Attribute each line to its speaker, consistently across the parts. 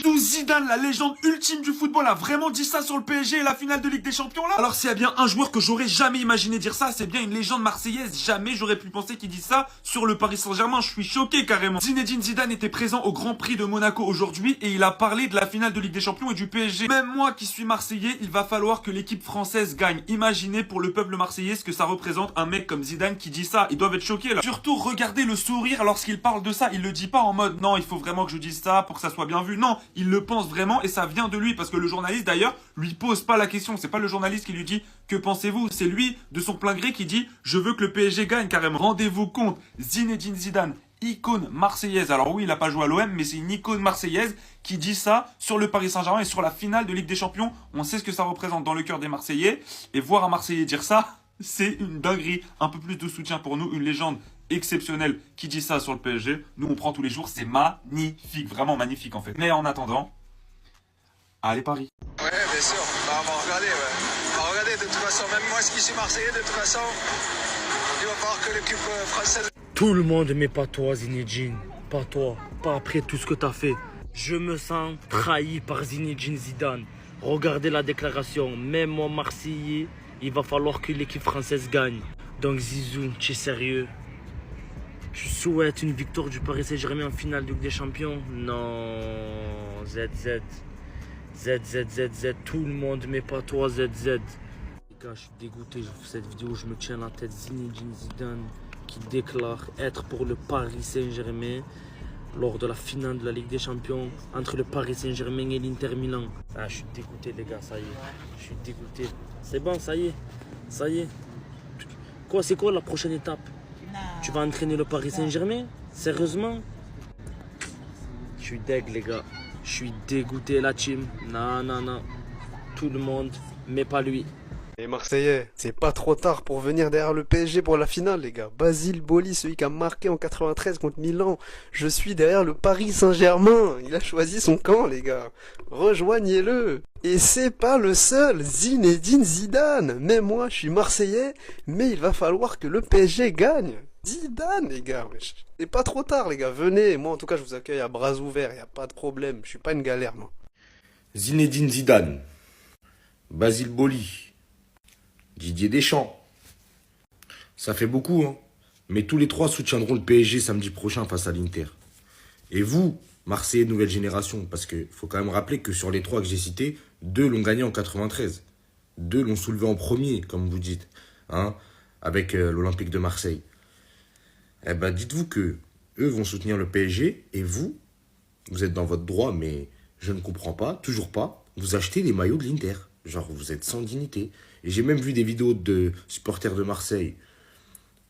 Speaker 1: Tout Zidane, la légende ultime du football, a vraiment dit ça sur le PSG et la finale de Ligue des Champions là? Alors s'il y a bien un joueur que j'aurais jamais imaginé dire ça, c'est bien une légende marseillaise. Jamais j'aurais pu penser qu'il dise ça sur le Paris Saint-Germain. Je suis choqué carrément. Zinedine Zidane était présent au Grand Prix de Monaco aujourd'hui et il a parlé de la finale de Ligue des Champions et du PSG. Même moi qui suis marseillais, il va falloir que l'équipe française gagne. Imaginez pour le peuple marseillais ce que ça représente un mec comme Zidane qui dit ça. Ils doivent être choqués là. Surtout regardez le sourire lorsqu'il parle de ça. Il le dit pas en mode non il faut vraiment que je dise ça pour que ça soit bien vu. Non, il le pense vraiment et ça vient de lui parce que le journaliste d'ailleurs lui pose pas la question. C'est pas le journaliste qui lui dit que pensez-vous. C'est lui de son plein gré qui dit je veux que le PSG gagne carrément. Rendez-vous compte, Zinedine Zidane, icône marseillaise. Alors oui, il a pas joué à l'OM, mais c'est une icône marseillaise qui dit ça sur le Paris Saint-Germain et sur la finale de Ligue des Champions. On sait ce que ça représente dans le cœur des Marseillais. Et voir un Marseillais dire ça, c'est une dinguerie. Un peu plus de soutien pour nous, une légende exceptionnelle qui dit ça sur le PSG. Nous, on prend tous les jours. C'est magnifique, vraiment magnifique en fait. Mais en attendant, allez Paris.
Speaker 2: Ouais, bien sûr. Bah, on va regarder, ouais. On va regarder de toute façon. Même moi, qui suis Marseillais, de toute façon, il va falloir que l'équipe française...
Speaker 3: Tout le monde, mais pas toi, Zinedine. Pas toi. Pas après tout ce que t'as fait. Je me sens trahi par Zinedine Zidane. Regardez la déclaration. Même moi, Marseillais, il va falloir que l'équipe française gagne. Donc Zizou, tu es sérieux? Tu souhaites une victoire du Paris Saint-Germain en finale de Ligue des Champions? Non, ZZ. ZZ, tout le monde, mais pas toi, ZZ. Les gars, je suis dégoûté, je fais cette vidéo, je me tiens la tête. Zinedine Zidane qui déclare être pour le Paris Saint-Germain lors de la finale de la Ligue des Champions entre le Paris Saint-Germain et l'Inter Milan. Ah, je suis dégoûté, les gars, ça y est. Je suis dégoûté. C'est bon, ça y est. Ça y est. Quoi, c'est quoi la prochaine étape? Tu vas entraîner le Paris Saint-Germain? Sérieusement? Je suis deg, les gars. Je suis dégoûté, la team. Non. Tout le monde, mais pas lui.
Speaker 4: Les Marseillais, c'est pas trop tard pour venir derrière le PSG pour la finale, les gars. Basile Boli, celui qui a marqué en 93 contre Milan. Je suis derrière le Paris Saint-Germain. Il a choisi son camp, les gars. Rejoignez-le. Et c'est pas le seul, Zinedine Zidane. Même moi, je suis Marseillais, mais il va falloir que le PSG gagne. Zidane, les gars. C'est pas trop tard, les gars. Venez. Moi, en tout cas, je vous accueille à bras ouverts. Y a pas de problème. Je suis pas une galère, moi.
Speaker 5: Zinedine Zidane, Basile Boli, Didier Deschamps. Ça fait beaucoup, hein. Mais tous les trois soutiendront le PSG samedi prochain face à l'Inter. Et vous, Marseillais de nouvelle génération, parce qu'il faut quand même rappeler que sur les trois que j'ai cités, 2 l'ont gagné en 93. 2 l'ont soulevé en premier, comme vous dites, hein, avec l'Olympique de Marseille. Eh ben, dites-vous que eux vont soutenir le PSG et vous êtes dans votre droit, mais je ne comprends pas, toujours pas, vous achetez les maillots de l'Inter. Genre, vous êtes sans dignité. Et j'ai même vu des vidéos de supporters de Marseille,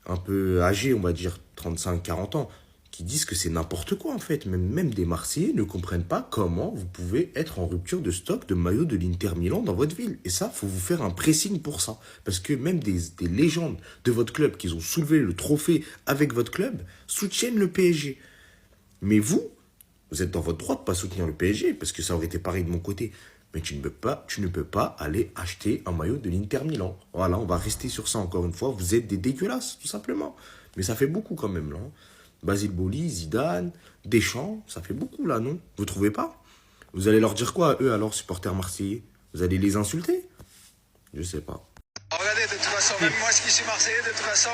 Speaker 5: un peu âgés, on va dire 35-40 ans, qui disent que c'est n'importe quoi en fait. Même des Marseillais ne comprennent pas comment vous pouvez être en rupture de stock de maillots de l'Inter Milan dans votre ville. Et ça, faut vous faire un pressing pour ça. Parce que même des légendes de votre club qui ont soulevé le trophée avec votre club soutiennent le PSG. Mais vous êtes dans votre droit de ne pas soutenir le PSG, parce que ça aurait été pareil de mon côté. Mais tu ne peux pas aller acheter un maillot de l'Inter Milan. Voilà, on va rester sur ça encore une fois. Vous êtes des dégueulasses, tout simplement. Mais ça fait beaucoup quand même, là. Basile Boli, Zidane, Deschamps, ça fait beaucoup, là, non? Vous trouvez pas? Vous allez leur dire quoi, eux, alors, supporters marseillais? Vous allez les insulter? Je sais pas.
Speaker 2: Regardez, de toute façon, même moi, qui suis Marseillais, de toute façon,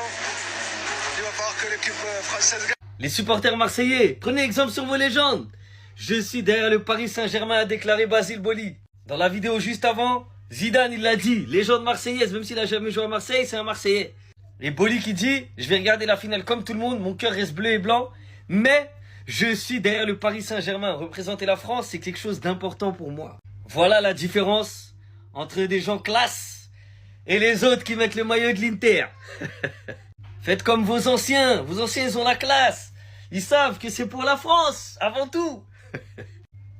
Speaker 2: il va falloir que l'équipe française gagne.
Speaker 3: Les supporters marseillais, prenez exemple sur vos légendes. Je suis derrière le Paris Saint-Germain, a déclaré Basile Boli. Dans la vidéo juste avant, Zidane, il l'a dit. Légende marseillaise, même s'il n'a jamais joué à Marseille, c'est un Marseillais. Et Boli qui dit, je vais regarder la finale comme tout le monde, mon cœur reste bleu et blanc, mais je suis derrière le Paris Saint-Germain. Représenter la France, c'est quelque chose d'important pour moi. Voilà la différence entre des gens classe et les autres qui mettent le maillot de l'Inter. Faites comme vos anciens ils ont la classe. Ils savent que c'est pour la France, avant tout.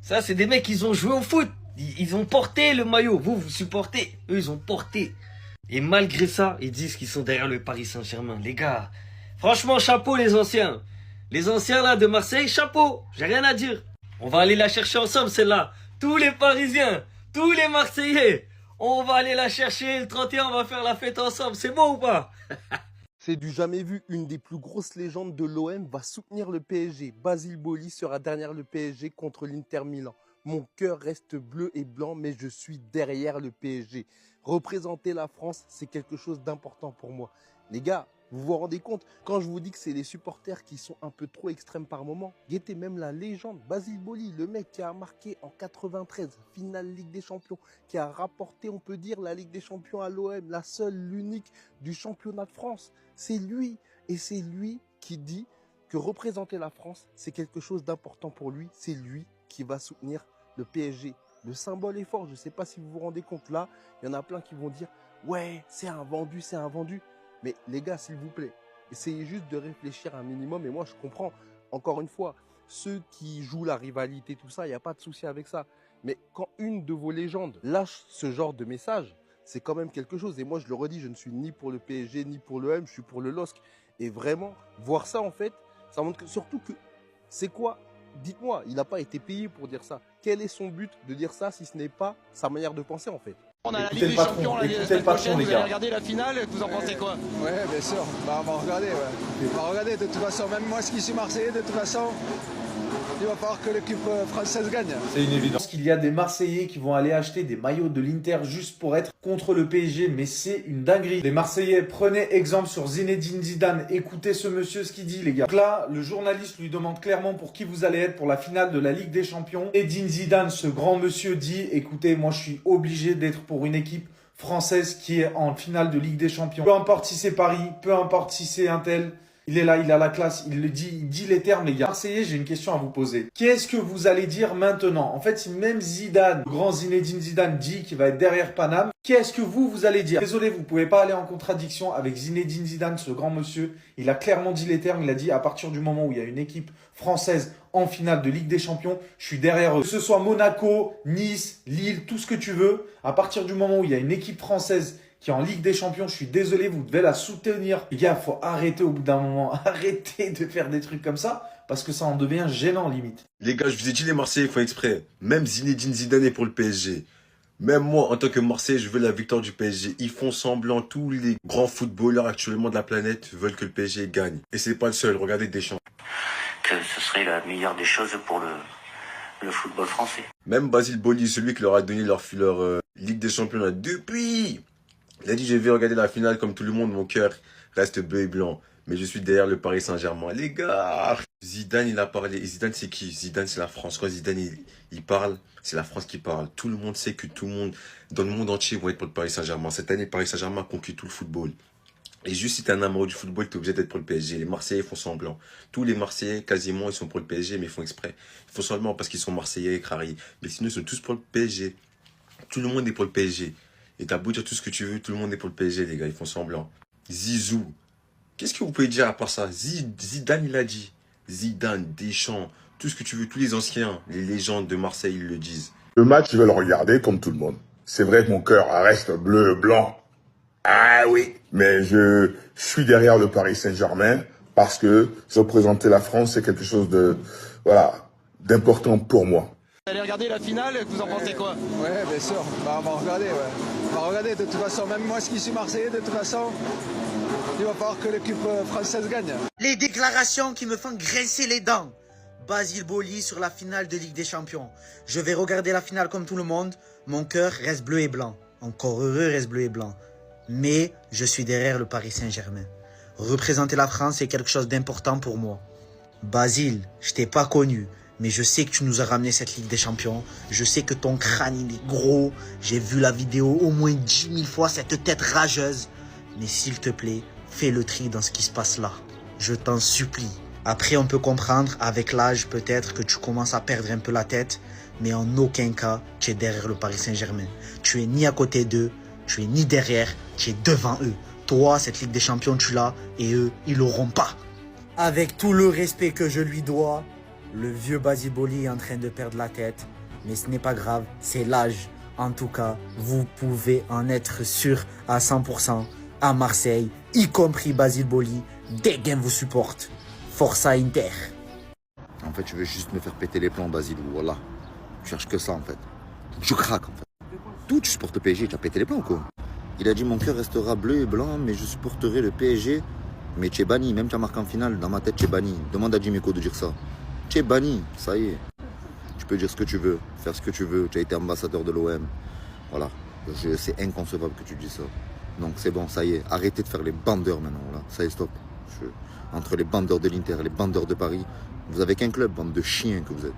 Speaker 3: Ça, c'est des mecs qui ont joué au foot. Ils ont porté le maillot. Vous supportez. Eux, ils ont porté. Et malgré ça, ils disent qu'ils sont derrière le Paris Saint-Germain. Les gars, franchement, chapeau les anciens. Les anciens là de Marseille, chapeau. J'ai rien à dire. On va aller la chercher ensemble celle-là. Tous les Parisiens, tous les Marseillais. On va aller la chercher. Le 31, on va faire la fête ensemble. C'est bon ou pas?
Speaker 4: C'est du jamais vu, une des plus grosses légendes de l'OM va soutenir le PSG. Basile Boli sera derrière le PSG contre l'Inter Milan.
Speaker 6: mon cœur reste bleu et blanc, mais je suis derrière le PSG. Représenter la France, c'est quelque chose d'important pour moi. Les gars, vous vous rendez compte, quand je vous dis que c'est les supporters qui sont un peu trop extrêmes par moment, guettez même la légende, Basile Boli, le mec qui a marqué en 93, finale Ligue des Champions, qui a rapporté, on peut dire, la Ligue des Champions à l'OM, la seule, l'unique du championnat de France. C'est lui, et c'est lui qui dit que représenter la France, c'est quelque chose d'important pour lui. C'est lui qui va soutenir le PSG. Le symbole est fort, je ne sais pas si vous vous rendez compte. Là, il y en a plein qui vont dire « Ouais, c'est un vendu, c'est un vendu ». Mais les gars, s'il vous plaît, essayez juste de réfléchir un minimum. Et moi, je comprends, encore une fois, ceux qui jouent la rivalité, tout ça, il n'y a pas de souci avec ça. Mais quand une de vos légendes lâche ce genre de message, c'est quand même quelque chose. Et moi, je le redis, je ne suis ni pour le PSG, ni pour l'OM, je suis pour le LOSC. Et vraiment, voir ça, en fait, ça montre surtout que c'est quoi? Dites-moi, il n'a pas été payé pour dire ça. Quel est son but de dire ça si ce n'est pas sa manière de penser, en fait?
Speaker 7: On a la Ligue des Champions la semaine prochaine, vous allez regarder la finale, vous en pensez quoi?
Speaker 2: Ouais, bien sûr. Bah, on va regarder, ouais. On va regarder de toute façon. Même moi, qui suis Marseillais, de toute façon, il va falloir que l'équipe française gagne.
Speaker 8: C'est une évidence. Je pense qu'il y a des Marseillais qui vont aller acheter des maillots de l'Inter juste pour être contre le PSG, mais c'est une dinguerie. Les Marseillais, prenez exemple sur Zinedine Zidane. Écoutez ce monsieur ce qu'il dit, les gars. Donc là, le journaliste lui demande clairement pour qui vous allez être pour la finale de la Ligue des Champions. Zinedine Zidane, ce grand monsieur, dit « Écoutez, moi je suis obligé d'être pour une équipe française qui est en finale de Ligue des Champions. Peu importe si c'est Paris, peu importe si c'est un tel. Il est là, il a la classe, il le dit, il dit les termes, les gars. Marseillais, j'ai une question à vous poser. Qu'est-ce que vous allez dire maintenant? En fait, si même Zidane, le grand Zinedine Zidane, dit qu'il va être derrière Paname, qu'est-ce que vous allez dire? Désolé, vous pouvez pas aller en contradiction avec Zinedine Zidane, ce grand monsieur. Il a clairement dit les termes, il a dit à partir du moment où il y a une équipe française en finale de Ligue des Champions, je suis derrière eux. Que ce soit Monaco, Nice, Lille, tout ce que tu veux, à partir du moment où il y a une équipe française qui est en Ligue des Champions, je suis désolé, vous devez la soutenir. Les gars, faut arrêter au bout d'un moment, arrêter de faire des trucs comme ça, parce que ça en devient gênant limite.
Speaker 5: Les gars, je vous ai dit, les Marseillais font exprès. Même Zinedine Zidane est pour le PSG. Même moi, en tant que Marseillais, je veux la victoire du PSG. Ils font semblant, tous les grands footballeurs actuellement de la planète veulent que le PSG gagne. Et c'est pas le seul, regardez Deschamps.
Speaker 9: Que ce serait la meilleure des choses pour le football français.
Speaker 5: Même Basile Boli, celui qui leur a donné leur Ligue des Champions là, depuis. Il a dit, je vais regarder la finale comme tout le monde, mon cœur reste bleu et blanc. Mais je suis derrière le Paris Saint-Germain. Les gars, Zidane, il a parlé. Et Zidane, c'est qui? Zidane, c'est la France. Quand Zidane, il parle, c'est la France qui parle. Tout le monde sait que tout le monde, dans le monde entier, vont être pour le Paris Saint-Germain. Cette année, Paris Saint-Germain a conquis tout le football. Et juste si t'es un amoureux du football, t'es obligé d'être pour le PSG. Les Marseillais font semblant. Tous les Marseillais, quasiment, ils sont pour le PSG, mais ils font exprès. Ils font semblant parce qu'ils sont Marseillais et Crary. Mais sinon, ils sont tous pour le PSG. Tout le monde est pour le PSG. Et t'as beau dire tout ce que tu veux, tout le monde est pour le PSG, les gars, ils font semblant. Zizou. Qu'est-ce que vous pouvez dire à part ça? Zidane, il a dit. Zidane, Deschamps, tout ce que tu veux, tous les anciens, les légendes de Marseille, ils le disent.
Speaker 10: Le match, je vais le regarder comme tout le monde. C'est vrai que mon cœur reste bleu, blanc. Ah oui. Mais je suis derrière le Paris Saint-Germain parce que représenter la France, c'est quelque chose de, voilà, d'important pour moi.
Speaker 7: Vous allez regarder la finale, vous en pensez quoi?
Speaker 2: Ouais, bien sûr. Bah, on va regarder, ouais. On va regarder de toute façon. Même moi, qui suis Marseillais, de toute façon, il va falloir que l'équipe française gagne.
Speaker 11: Les déclarations qui me font grincer les dents. Basile Boli sur la finale de Ligue des Champions. Je vais regarder la finale comme tout le monde. Mon cœur reste bleu et blanc. Encore heureux reste bleu et blanc. Mais je suis derrière le Paris Saint-Germain. Représenter la France est quelque chose d'important pour moi. Basile, je t'ai pas connu, mais je sais que tu nous as ramené cette Ligue des Champions. Je sais que ton crâne il est gros. J'ai vu la vidéo au moins 10 000 fois, cette tête rageuse. Mais s'il te plaît, fais le tri dans ce qui se passe là. Je t'en supplie. Après, on peut comprendre, avec l'âge peut-être, que tu commences à perdre un peu la tête. Mais en aucun cas, tu es derrière le Paris Saint-Germain. Tu es ni à côté d'eux, tu es ni derrière, tu es devant eux. Toi, cette Ligue des Champions, tu l'as, et eux, ils l'auront pas. Avec tout le respect que je lui dois, le vieux Basile Boli est en train de perdre la tête. Mais ce n'est pas grave, c'est l'âge. En tout cas, vous pouvez en être sûr à 100%. À Marseille, y compris Basile Boli, Dégain vous supporte. Força Inter.
Speaker 12: En fait, tu veux juste me faire péter les plombs, Basile, voilà. Tu cherches que ça, en fait. Je craque, en fait. Tout, tu supportes le PSG, tu as pété les plombs, quoi. Il a dit, mon cœur restera bleu et blanc, mais je supporterai le PSG. Mais tu es banni, même tu as marqué en finale, dans ma tête, tu es banni. Demande à Jimmy de dire ça. Tu es banni, ça y est. Tu peux dire ce que tu veux, faire ce que tu veux. Tu as été ambassadeur de l'OM. Voilà. C'est inconcevable que tu dis ça. Donc c'est bon, ça y est. Arrêtez de faire les bandeurs maintenant. Là. Ça y est, stop. Entre les bandeurs de l'Inter et les bandeurs de Paris, vous avez qu'un club, bande de chiens que vous êtes.